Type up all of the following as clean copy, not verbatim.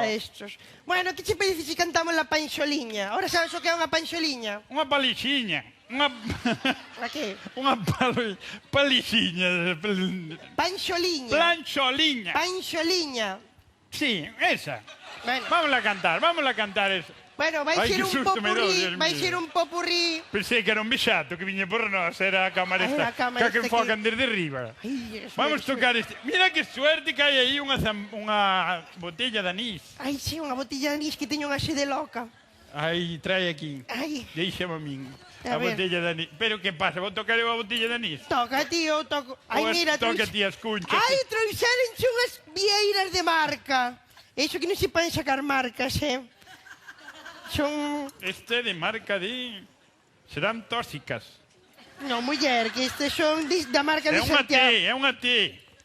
para estos. Bueno, que che parece se cantamos la panxoliña? Ahora sabes o que é unha panxoliña? Unha palixiña. A que? Unha palixiña. Panxoliña. Planxoliña. Panxoliña. Sí, esa. Bueno. Vamos a cantar esa. Bueno, vai Ai, ser que un susto me dou, popurrí, Dios vai mío. ser un popurrí. Pensei que era un bixato que viña por nós, era a cámara Ai, esta, a cámara que esta enfocan desde arriba. Ai, Vamos tocar este. Mira que suerte que hai aí unha botella de anís. Ai, sí, unha botella de anís que teño unha sede loca. Ai, trae aquí. Ai. Deixame a min. A A ver. botella de anís. Pero que pasa? Vou tocar eu a botella de anís? Toca, tío, toco. Ai, mira, Toca ti as cunchas. Ai, trouxerenche unhas vieiras de marca. Eso que non se poden sacar marcas, Son... Este de marca de... Serán tóxicas. Non, muller, que estes son da marca de É unha Santiago. T, é unha T.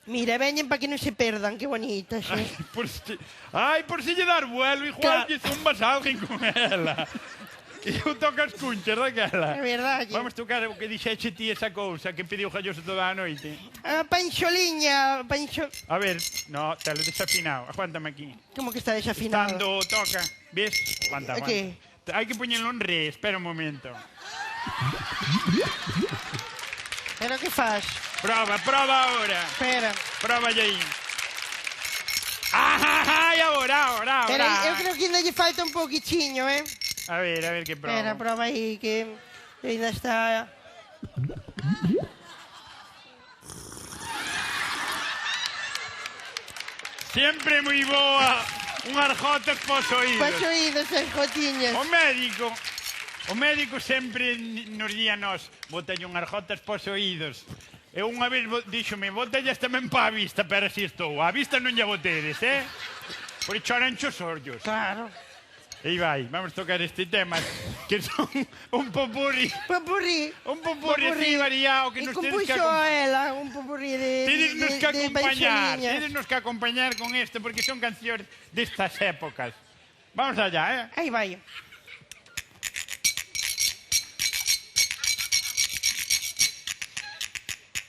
Mira, veñen para que non se perdan, que bonitas, Por si lle dar vuelo, igual lle zumbas alguén con ela. E eu toco as cunchas daquela. É verdade. Vamos tocar o que dixeche ti esa cousa que pediu Jalloso toda a noite. A panxoliña, A ver, no, te lo desafinado. Aguántame aquí. Como que está desafinado? Estando toca, ves? Aguanta, ¿Qué? aguanta. Hai que poñerlo en re, espera un momento. Pero que faz? Prova ahora. Espera. Prova aí. Ai, ahora. Pero eu creo que ainda lle falta un pouquichiño, A ver que prova. Espera, prova aí, que ainda está... Siempre moi boa. Unhas jotas pos oídos. Pos oídos, as jotiñas. O médico sempre nos di a nós, botalle unhas jotas pos oídos. E unha vez díxome, botallas tamén pa vista, pero así estou. A vista non lle botedes, Porque choran os ollos. Claro. E vai, vamos tocar este tema, que son un popurrí. Popurrí. Un popurrí así variado, que nos tedes que compuxo ela un popurrí de Tedes que acompañar, panxoliñas. tedes que acompañar con esto, porque son cancións destas épocas. Vamos allá, Aí vai.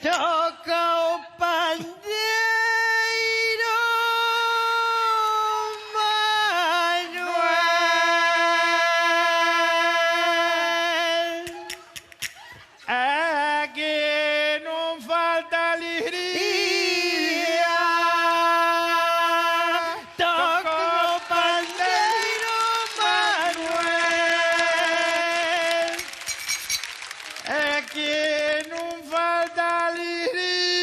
Toca o pandeiro, Manuel. É que non falta alegría. Toca o pandeiro, Manuel. É que non falta alegría.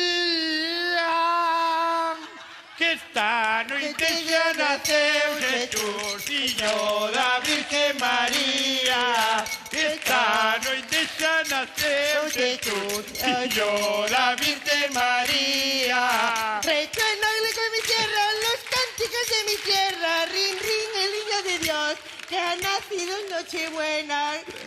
Que esta noite xa naceu Jesús, Fillo da Virgen María. Que esta noite xa naceu Jesús, Fillo da Virgen María. Resuenan con mi tierra los cánticos de mi tierra. Rin, rin, el niño de Dios que ha nacido en Nochebuena.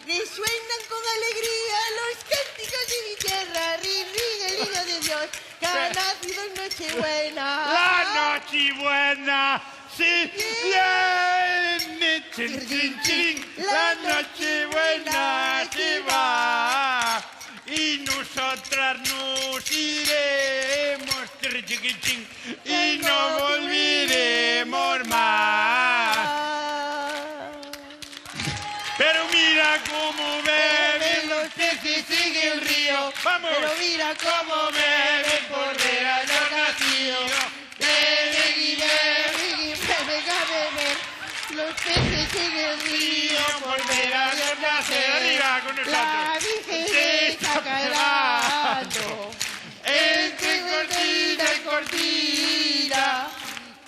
Resuenan con alegría los cánticos de mi tierra. Rin, rin, el niño de Dios que ha nacido en Nochebuena. La Nochebuena sí viene, chin, chin, chin. La Nochebuena que va y nosotras nos iremos, chin, chin, chin, y no volveremos más. Pero mira cómo beben los peces en el río. Vamos. Pero mira cómo beben por ver a los nacidos. Beben y beben y beben a beber los peces en el río por ver a los nacidos. Arriba con nosotros. La Virgen se está calando Entre cortina y cortina,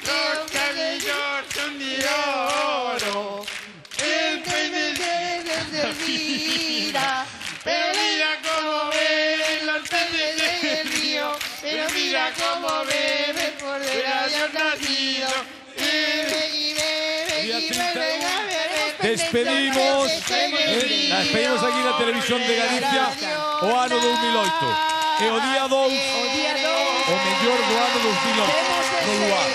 los cabellos son de oro. El peine de vida. Pero mira cómo beben los peces en el río. Pero mira cómo beben por ver a Dios nacido. Beben y beben y beben a beber. Despedimos aquí na Televisión de Galicia o ano 2008. E o día 2, o mellor do ano 2008, no lugar.